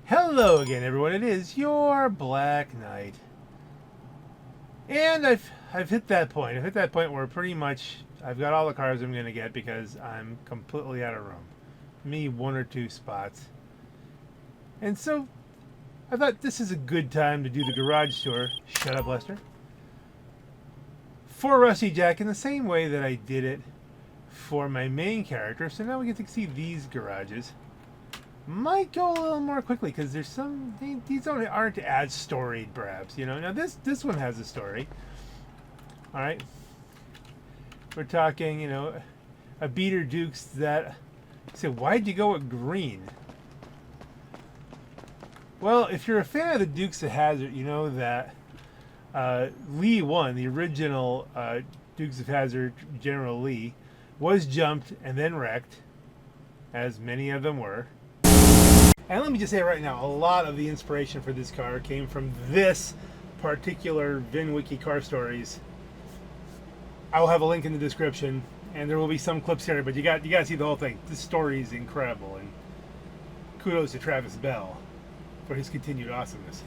Hello again, everyone. It is your Black Knight, and I've hit that point. I've hit that point where pretty much I've got all the cars I'm going to get because I'm completely out of room. Me, one or two spots, and so I thought this is a good time to do the garage tour. Shut up, Lester. For Rusty Jack, in the same way that I did it for my main character. So now we get to see these garages. Might go a little more quickly because there's some these aren't as storied, perhaps. Now this one has a story. All right, we're talking a beater Dukes that say, why'd you go with green? Well, if you're a fan of the Dukes of Hazzard, you know that Lee 1, the original Dukes of Hazzard General Lee, was jumped and then wrecked, as many of them were. And let me just say right now, a lot of the inspiration for this car came from this particular Vinwiki car stories. I will have a link in the description, and there will be some clips here, but you got to see the whole thing. This story is incredible, and kudos to Travis Bell for his continued awesomeness.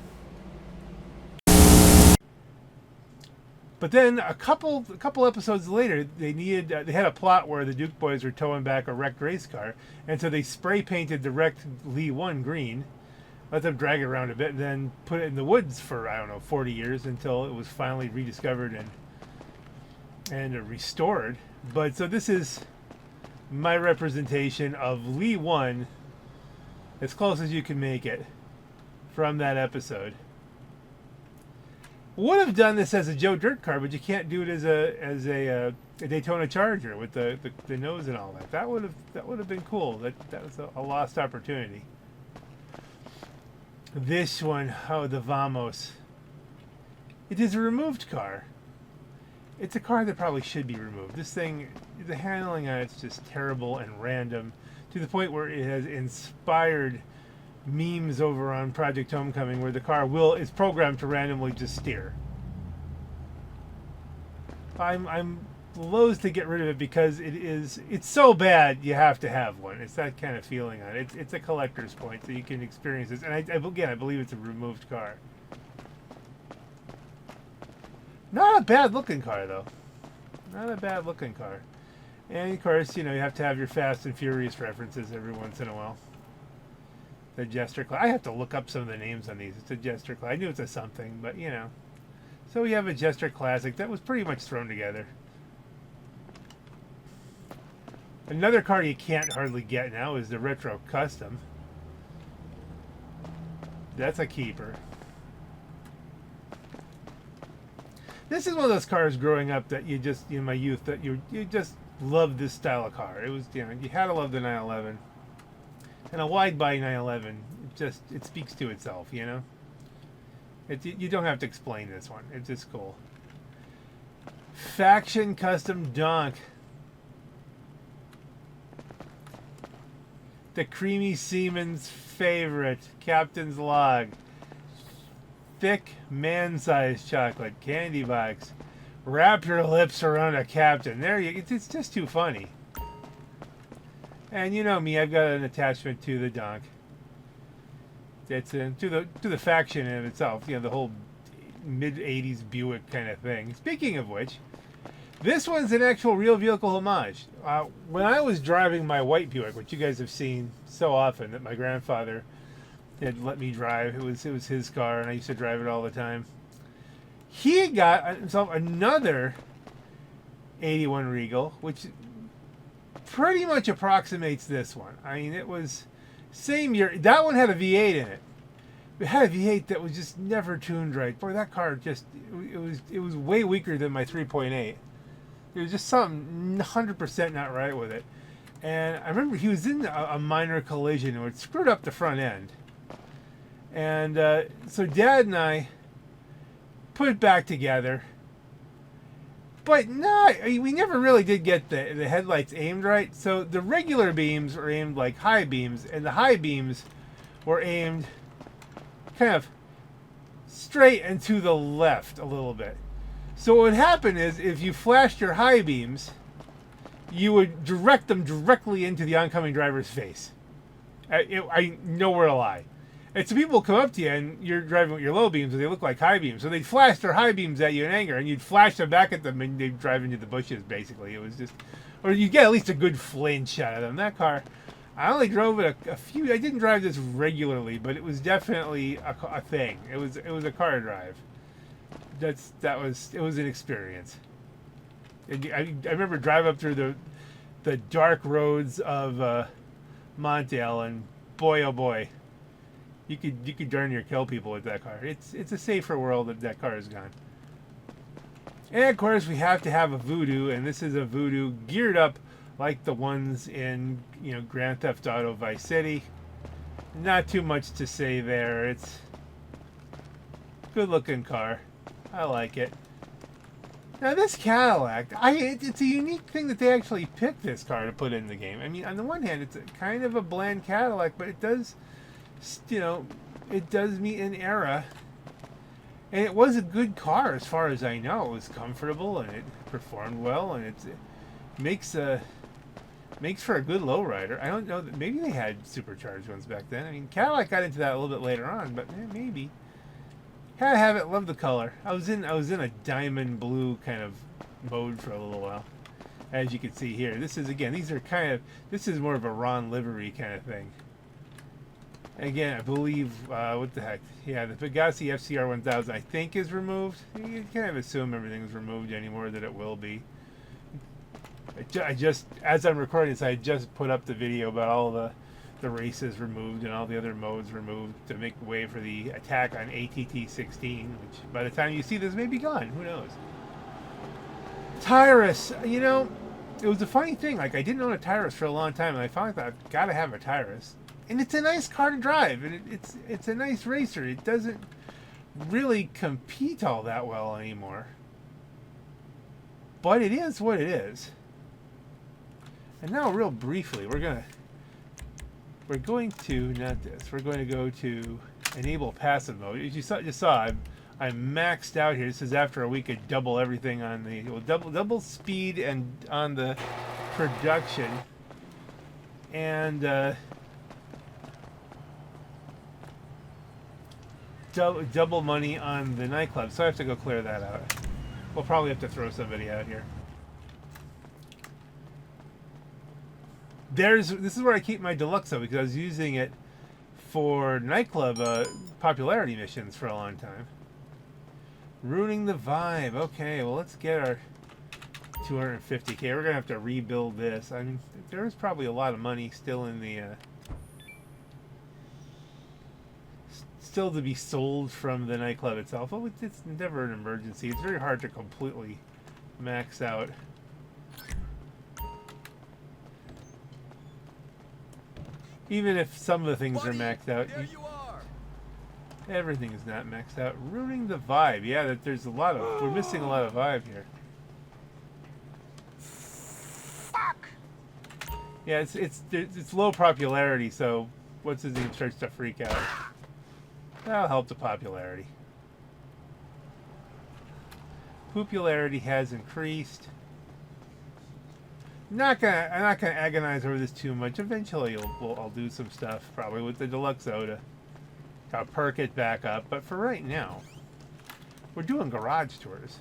But then a couple episodes later, they had a plot where the Duke boys were towing back a wrecked race car, and so they spray painted the wrecked Lee 1 green, let them drag it around a bit, and then put it in the woods for 40 years until it was finally rediscovered and restored. But so this is my representation of Lee 1, as close as you can make it from that episode. Would have done this as a Joe Dirt car, but you can't do it as a Daytona Charger with the nose and all that. That would have been cool. That was a lost opportunity. This one, the Vamos. It is a removed car. It's a car that probably should be removed. This thing, the handling on it's just terrible and random, to the point where it has inspired memes over on Project Homecoming where the car is programmed to randomly just steer. I'm loath to get rid of it because it's so bad you have to have one. It's that kind of feeling on it. It's a collector's point, so you can experience this. And I believe it's a removed car. Not a bad looking car though. Not a bad looking car. And of course, you have to have your Fast and Furious references every once in a while. The Jester class. I have to look up some of the names on these. It's a Jester class. I knew it's a something, but So we have a Jester Classic that was pretty much thrown together. Another car you can't hardly get now is the Retro Custom. That's a keeper. This is one of those cars growing up that you just, in my youth, that you just loved this style of car. It was, you had to love the 911. And a wide-body 911, it speaks to itself, you don't have to explain this one. It's just cool. Faction Custom Donk. The creamy seaman's favorite, Captain's Log. Thick man-sized chocolate candy box. Wrap your lips around a captain. It's just too funny. And you know me, I've got an attachment to the Donk. It's to the faction in itself. The whole mid-'80s Buick kind of thing. Speaking of which, this one's an actual real vehicle homage. When I was driving my white Buick, which you guys have seen so often that my grandfather had let me drive, it was his car, and I used to drive it all the time. He had got himself another '81 Regal, which pretty much approximates this one. I mean, it was same year. That one had a V8 in it. It had a V8 that was just never tuned right. Boy, that car it was way weaker than my 3.8. There was just something 100% not right with it. And I remember he was in a minor collision where it screwed up the front end. And so Dad and I put it back together. But no, we never really did get the headlights aimed right. So the regular beams were aimed like high beams, and the high beams were aimed kind of straight and to the left a little bit. So what would happen is if you flashed your high beams, you would direct them directly into the oncoming driver's face. I nowhere to lie. And so people come up to you and you're driving with your low beams and they look like high beams. So they'd flash their high beams at you in anger and you'd flash them back at them and they'd drive into the bushes basically. It was just, or you get at least a good flinch out of them. That car, I only drove it a few, I didn't drive this regularly, but it was definitely a thing. It was a car drive. It was an experience. And I remember driving up through the dark roads of Montvale and boy oh boy. You could darn near kill people with that car. It's a safer world if that car is gone. And of course we have to have a Voodoo, and this is a Voodoo geared up like the ones in Grand Theft Auto Vice City. Not too much to say there. It's a good looking car. I like it. Now this Cadillac, it's a unique thing that they actually picked this car to put in the game. I mean, on the one hand, it's kind of a bland Cadillac, but it does. It does meet an era, and it was a good car as far as I know. It was comfortable and it performed well, and it makes for a good lowrider. I don't know, maybe they had supercharged ones back then. I mean, Cadillac got into that a little bit later on, but maybe. Gotta have it. Love the color. I was in a diamond blue kind of mode for a little while, as you can see here. This is this is more of a Ron livery kind of thing. Again, I believe, what the heck? Yeah, the Pegassi FCR 1000 I think is removed. You kind of assume everything's removed anymore, that it will be. I just, as I'm recording this, I just put up the video about all the races removed and all the other modes removed to make way for the attack on ATT-16, which by the time you see this may be gone. Who knows? Tyrus, it was a funny thing. Like, I didn't own a Tyrus for a long time, and I finally thought, I've got to have a Tyrus. And it's a nice car to drive, and it's a nice racer. It doesn't really compete all that well anymore, but it is what it is. And now, real briefly, we're going to not this. We're going to go to enable passive mode. As you just saw, I'm maxed out here. This is after a week of double everything on the double speed and on the production, and double money on the nightclub, so I have to go clear that out. We'll probably have to throw somebody out here. This is where I keep my Deluxo, because I was using it for nightclub popularity missions for a long time. Ruining the vibe. Okay, well, let's get our 250K. We're gonna have to rebuild this. I mean, there is probably a lot of money still in the still to be sold from the nightclub itself. Oh, it's never an emergency. It's very hard to completely max out. Even if some of the things are maxed out, everything is not maxed out. Ruining the vibe. Yeah, there's we're missing a lot of vibe here. Fuck. Yeah, it's low popularity, so what's his name starts to freak out. That'll help the popularity. Popularity has increased. I'm not gonna agonize over this too much. Eventually, I'll do some stuff, probably with the Deluxo to perk it back up. But for right now, we're doing garage tours.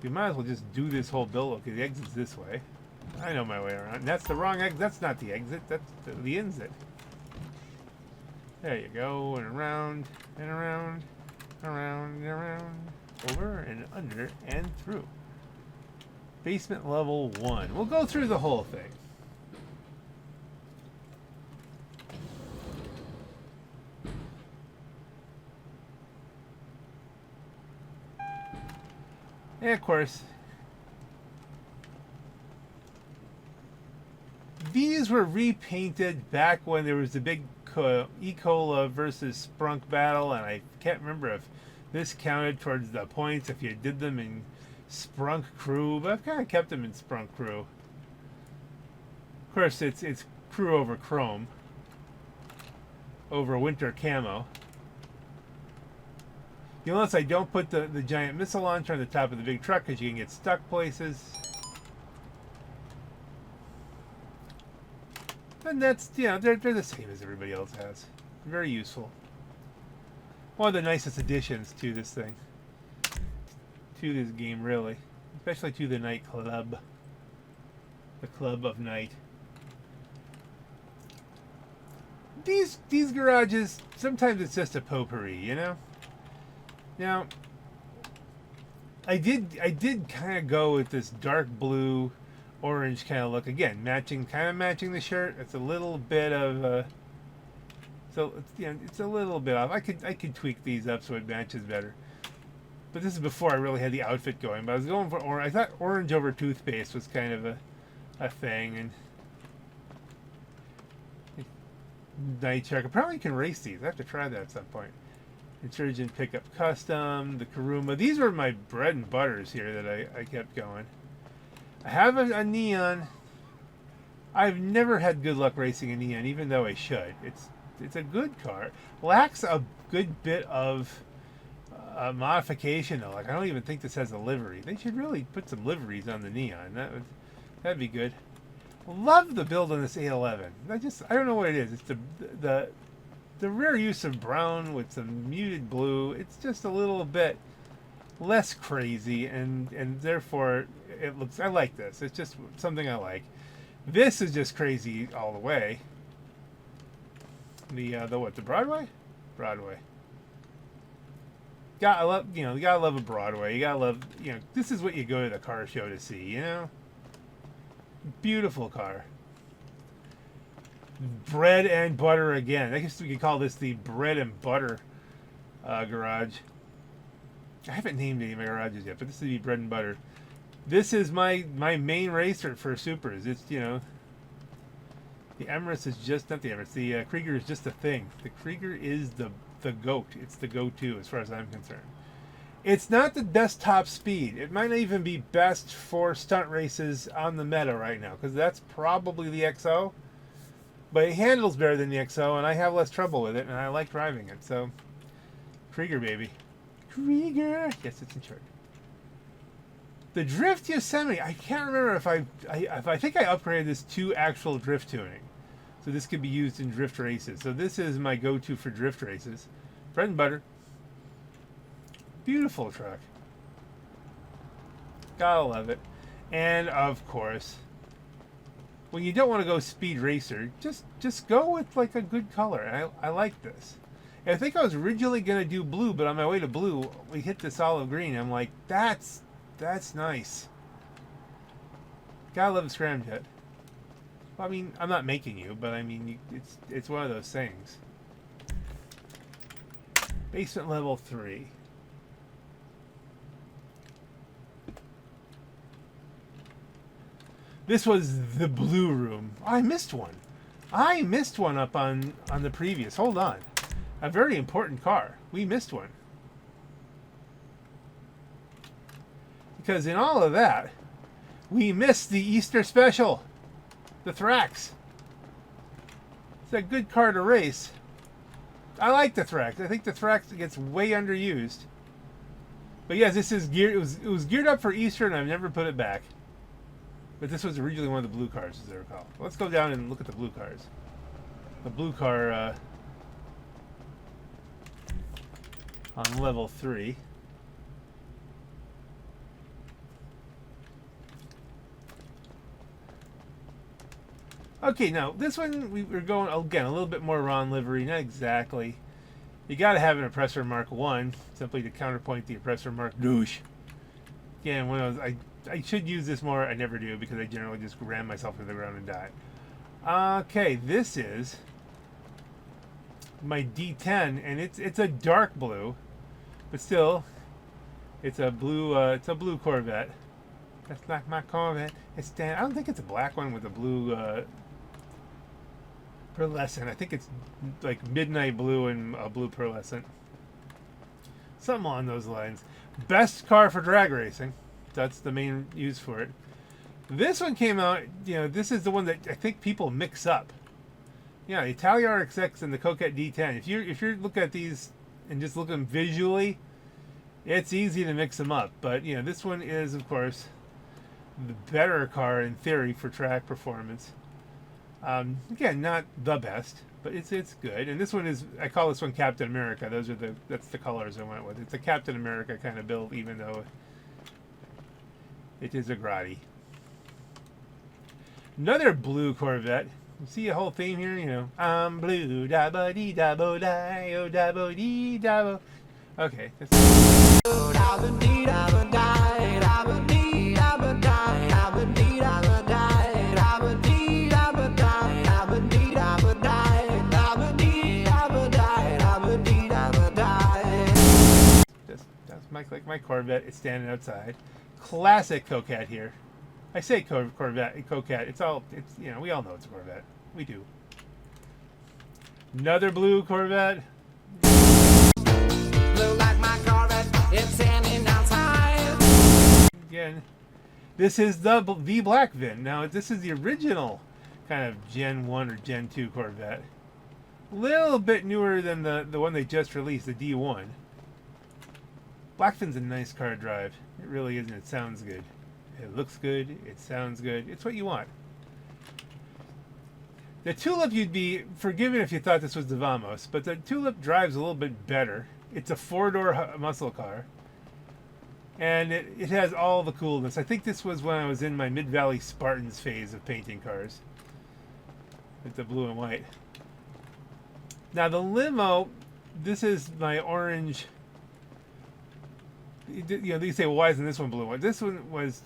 You might as well just do this whole build. Okay, the exit's this way. I know my way around. That's the wrong exit. That's not the exit. That's the inlet. There you go, and around, and around, around, and around, over, and under, and through. Basement level 1. We'll go through the whole thing. And of course, these were repainted back when there was the big E-Cola versus Sprunk battle, and I can't remember if this counted towards the points if you did them in Sprunk Crew, but I've kind of kept them in Sprunk Crew. Of course, it's Crew over Chrome over Winter Camo. You'll notice I don't put the giant missile launcher on the top of the big truck because you can get stuck places. And that's, they're the same as everybody else has. Very useful. One of the nicest additions to this thing. To this game, really. Especially to the Nightclub. The Club of Night. These garages, sometimes it's just a potpourri, you know? Now, I did kind of go with this dark blue, orange kind of look. Again, kind of matching the shirt. It's a little bit of, so it's a little bit off. I could tweak these up so it matches better. But this is before I really had the outfit going. But I was going for orange. I thought orange over toothpaste was kind of a thing. And night check. Apparently you can race these. I have to try that at some point. Insurgent Pickup Custom, the Karuma. These were my bread and butters here that I kept going. I have a Neon. I've never had good luck racing a Neon, even though I should. It's a good car. Lacks a good bit of modification though. Like, I don't even think this has a livery. They should really put some liveries on the Neon. That'd be good. Love the build on this A11. I don't know what it is. It's the rare use of brown with some muted blue. It's just a little bit less crazy, and therefore it looks. I like this. It's just something I like. This is just crazy all the way. The what? The Broadway? Broadway. Gotta love a Broadway. You gotta love, this is what you go to the car show to see, you know? Beautiful car. Bread and butter again. I guess we could call this the bread and butter garage. I haven't named any of my garages yet, but this is the bread and butter. This is my main racer for supers. It's, the Emirates is just not the Emirates. The Krieger is just a thing. The Krieger is the GOAT. It's the go-to as far as I'm concerned. It's not the best top speed. It might not even be best for stunt races on the meta right now, because that's probably the XO. But it handles better than the XO, and I have less trouble with it, and I like driving it. So, Krieger, baby. Krieger! Yes, it's in short. The Drift Yosemite, I can't remember if I think I upgraded this to actual drift tuning. So this could be used in drift races. So this is my go-to for drift races. Bread and butter. Beautiful truck. Gotta love it. And of course, when you don't want to go speed racer, just go with like a good color. And I like this. And I think I was originally gonna do blue, but on my way to blue, we hit this olive green. I'm like, that's nice. Gotta love the scramjet. Well, I mean, I'm not making you, but I mean, it's one of those things. Basement level 3. This was the blue room. Oh, I missed one. I missed one up on the previous. Hold on. A very important car. We missed one. Because in all of that, we missed the Easter special. The Thrax. It's a good car to race. I like the Thrax. I think the Thrax gets way underused. But yes, this is geared. It was geared up for Easter, and I've never put it back. But this was originally one of the blue cars, as I recall. Let's go down and look at the blue cars. The blue car on level 3. Okay, now this one we're going again a little bit more Ron livery, not exactly. You got to have an Oppressor Mark 1 simply to counterpoint the Oppressor Mark douche. Again, when I should use this more, I never do because I generally just ram myself to the ground and die. Okay, this is my D10, and it's a dark blue, but still, it's a blue Corvette. That's not my Corvette. I don't think it's a black one with a blue pearlescent. I think it's like midnight blue and a blue pearlescent. Something along those lines. Best car for drag racing. That's the main use for it. This one came out, this is the one that I think people mix up. Yeah, the Italia RXX and the Coquette D10. If you look at these and just look at them visually, it's easy to mix them up. But, this one is, of course, the better car in theory for track performance. Again, not the best, But it's good. And this one is, I call this one Captain America. That's the colors I went with. It's a Captain America kind of build, even though it is a grotty. Another blue Corvette. You see a whole theme here, you know. I'm blue, da-bo dee da-bo die, oh da-bo dee da-bo. Okay. That's like my Corvette is standing outside. Classic Coquette here. I say Corvette, Coquette. It's you know, we all know it's a Corvette. We do. Another blue Corvette. Blue like my Corvette. It's standing outside. Again, this is the black VIN. Now, this is the original kind of Gen 1 or Gen 2 Corvette. A little bit newer than the one they just released, the D1. Black VIN's a nice car to drive. It really is, and it sounds good. It looks good. It sounds good. It's what you want. The Tulip, you'd be forgiven if you thought this was the Vamos, but the Tulip drives a little bit better. It's a 4-door muscle car, and it has all the coolness. I think this was when I was in my Mid-Valley Spartans phase of painting cars with the blue and white. Now the limo, this is my orange. You know, they say, well, why isn't this one blue? This one was,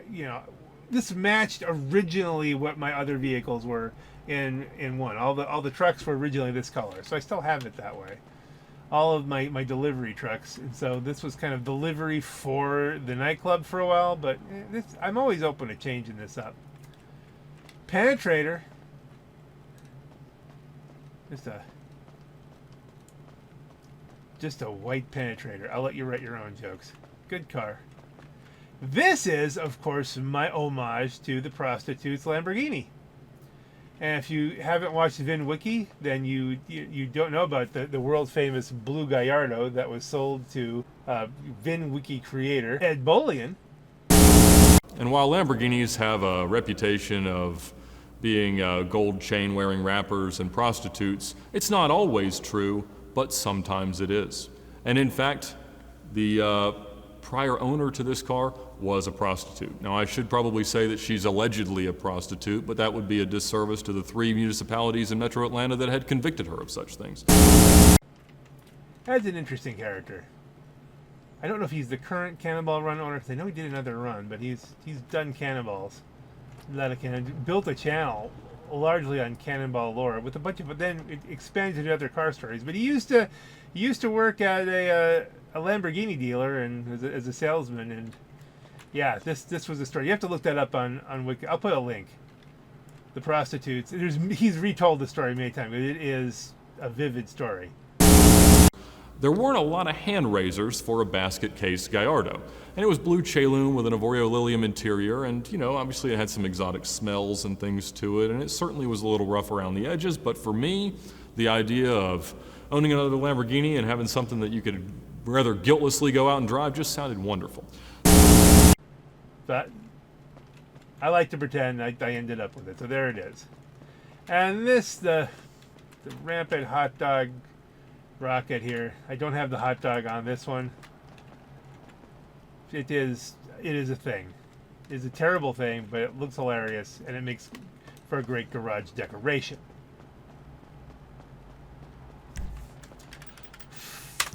you know, this matched originally what my other vehicles were in one. All the trucks were originally this color, so I still have it that way. All of my delivery trucks, and so this was kind of delivery for the nightclub for a while. But I'm always open to changing this up. Penetrator, just a white Penetrator. I'll let you write your own jokes. Good car. This is, of course, my homage to the Prostitute's Lamborghini. And if you haven't watched Vinwiki, then you don't know about the world famous Blue Gallardo that was sold to Vinwiki creator Ed Bolian. And while Lamborghinis have a reputation of being gold chain wearing rappers and prostitutes, it's not always true, but sometimes it is. And in fact, the prior owner to this car was a prostitute. Now, I should probably say that she's allegedly a prostitute, but that would be a disservice to the 3 municipalities in Metro Atlanta that had convicted her of such things. That's an interesting character. I don't know if he's the current Cannonball Run owner, because I know he did another run, but he's done Cannonballs. A lot of built a channel largely on Cannonball lore with a bunch of, but then it expanded to other car stories. But he used to work at a Lamborghini dealer and as a salesman, and yeah, this was a story. You have to look that up on Wiki. I'll put a link. The Prostitutes. He's retold the story many times, but it is a vivid story. There weren't a lot of hand raisers for a basket case Gallardo. And it was blue Chalune with an Avorio Lilium interior, and, you know, obviously it had some exotic smells and things to it, and it certainly was a little rough around the edges, but for me, the idea of owning another Lamborghini and having something that you could rather guiltlessly go out and drive just sounded wonderful. But I like to pretend I ended up with it, so there it is. And this, the rampant hot dog rocket here. I don't have the hot dog on this one. It is a thing. It is a terrible thing, but it looks hilarious, and it makes for a great garage decoration.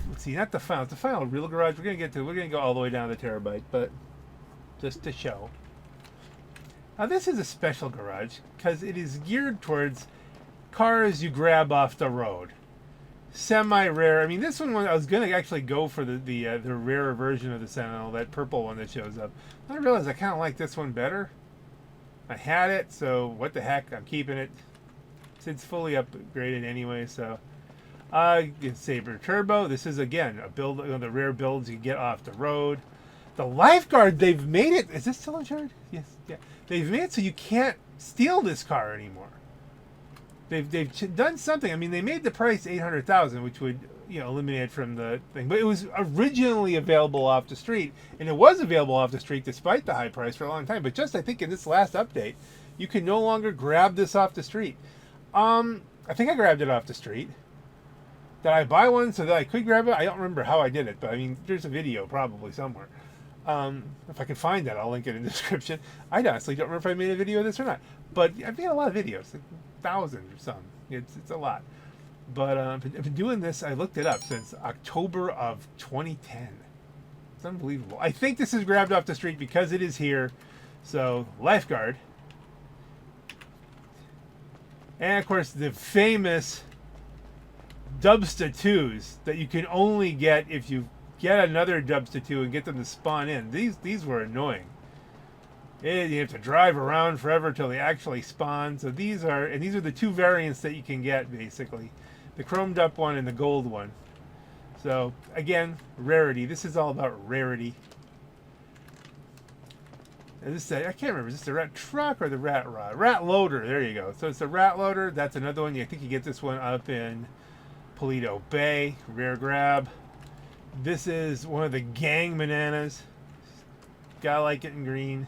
Let's see, not the final. The final real garage. We're gonna go all the way down to the terabyte, but just to show. Now this is a special garage because it is geared towards cars you grab off the road. Semi-rare. I mean, this one I was gonna actually go for the rarer version of the Sentinel, that purple one that shows up. I realized I kind of like this one better. I had it, so what the heck? I'm keeping it. It's fully upgraded anyway, so. Sabre Turbo. This is again a build, the rare builds you get off the road. The Lifeguard, they've made it. Is this still insured? Yes. Yeah. They've made it so you can't steal this car anymore. They've done something. I mean, they made the price $800,000, which would, you know, eliminate it from the thing. But it was originally available off the street, and it was available off the street despite the high price for a long time. But just I think in this last update, you can no longer grab this off the street. I I think I grabbed it off the street. Did I buy one so that I could grab it? I don't remember how I did it, but I mean, there's a video probably somewhere. If I can find that, I'll link it in the description. I honestly don't remember if I made a video of this or not. But I've made a lot of videos, like thousands or some. It's a lot. But I've been doing this, I looked it up, since October of 2010. It's unbelievable. I think this is grabbed off the street because it is here. So, Lifeguard. And of course, the famous Dubsta 2s that you can only get if you get another Dubsta 2 and get them to spawn in. These were annoying. You have to drive around forever till they actually spawn. So these are the two variants that you can get, basically. The chromed up one and the gold one. So, again, rarity. This is all about rarity. And this I can't remember. Is this the rat truck or the rat rod? Rat loader. There you go. So it's the rat loader. That's another one. I think you get this one up in Paleto Bay. Rare grab. This is one of the gang bananas. Gotta like it in green.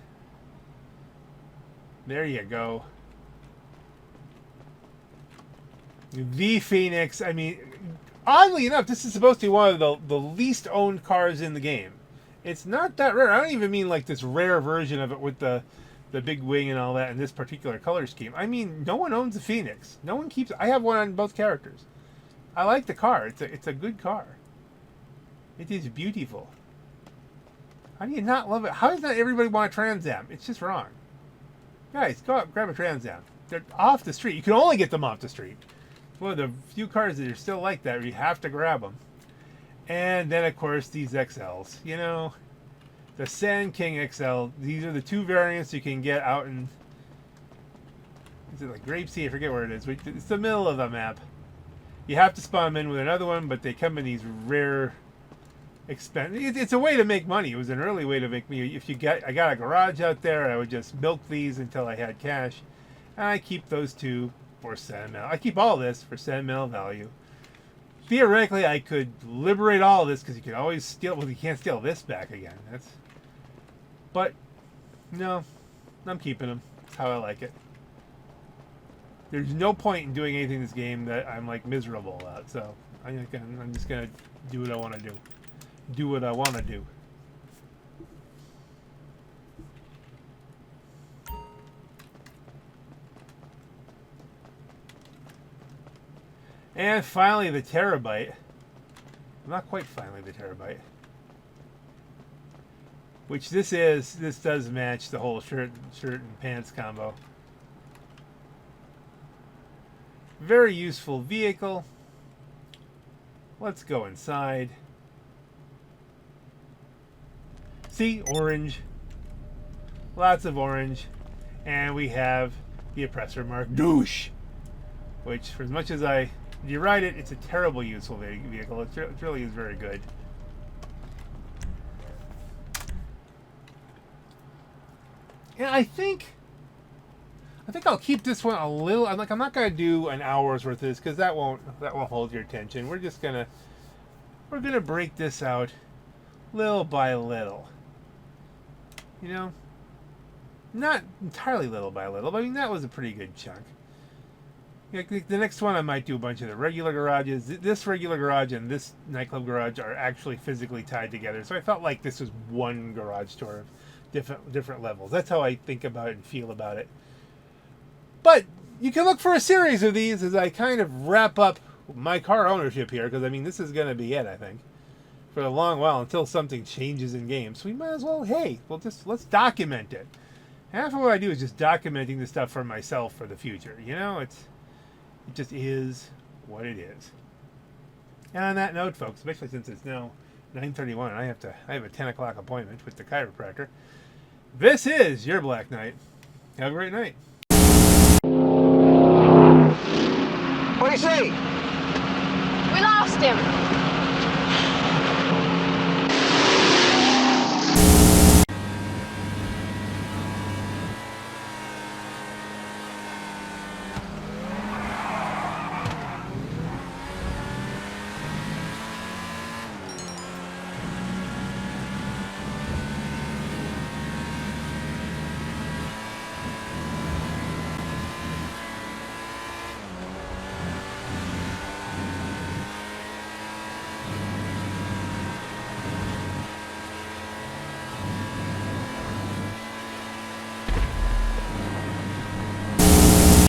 There you go. The Phoenix. I mean, oddly enough, this is supposed to be one of the least owned cars in the game. It's not that rare. I don't even mean like this rare version of it with the big wing and all that in this particular color scheme. I mean, no one owns a Phoenix. No one keeps. I have one on both characters. I like the car. It's a good car. It is beautiful. How do you not love it? How does not everybody want a Trans Am? It's just wrong. Guys, go out, grab a Trans Am. They're off the street. You can only get them off the street. One of the few cars that are still like that where you have to grab them. And then, of course, these XLs. You know, the Sand King XL. These are the two variants you can get out in... Is it like Grapeseed? I forget where it is. It's the middle of the map. You have to spawn them in with another one, but they come in these rare... It's a way to make money. It was an early way to make money. I got a garage out there, I would just milk these until I had cash. And I keep those two for sentimental. I keep all this for sentimental value. Theoretically, I could liberate all of this because you can always steal. Well, you can't steal this back again. But no, I'm keeping them. That's how I like it. There's no point in doing anything in this game that I'm like miserable about. So I'm just gonna do what I want to do. Do what I want to do. And finally, the Terabyte. Not quite finally the Terabyte. Which this does match the whole shirt and pants combo. Very useful vehicle. Let's go inside. See, orange. Lots of orange. And we have the oppressor mark douche. Which, for as much as you ride it, it's a terrible useful vehicle. It really is very good. And I think I'll keep this one a little. I'm not gonna do an hour's worth of this because that won't hold your attention. We're gonna break this out little by little. You know, not entirely little by little, but I mean that was a pretty good chunk. The next one I might do a bunch of the regular garages. This regular garage and this nightclub garage are actually physically tied together. So I felt like this was one garage tour of different levels. That's how I think about it and feel about it. But you can look for a series of these as I kind of wrap up my car ownership here. Because, I mean, this is going to be it, I think. For a long while until something changes in game. So we might as well, let's document it. Half of what I do is just documenting this stuff for myself for the future. You know, it just is what it is. And on that note, folks, especially since it's now 9:31 and I have a 10 o'clock appointment with the chiropractor. This is your Black Knight. Have a great night. What do you say? We lost him.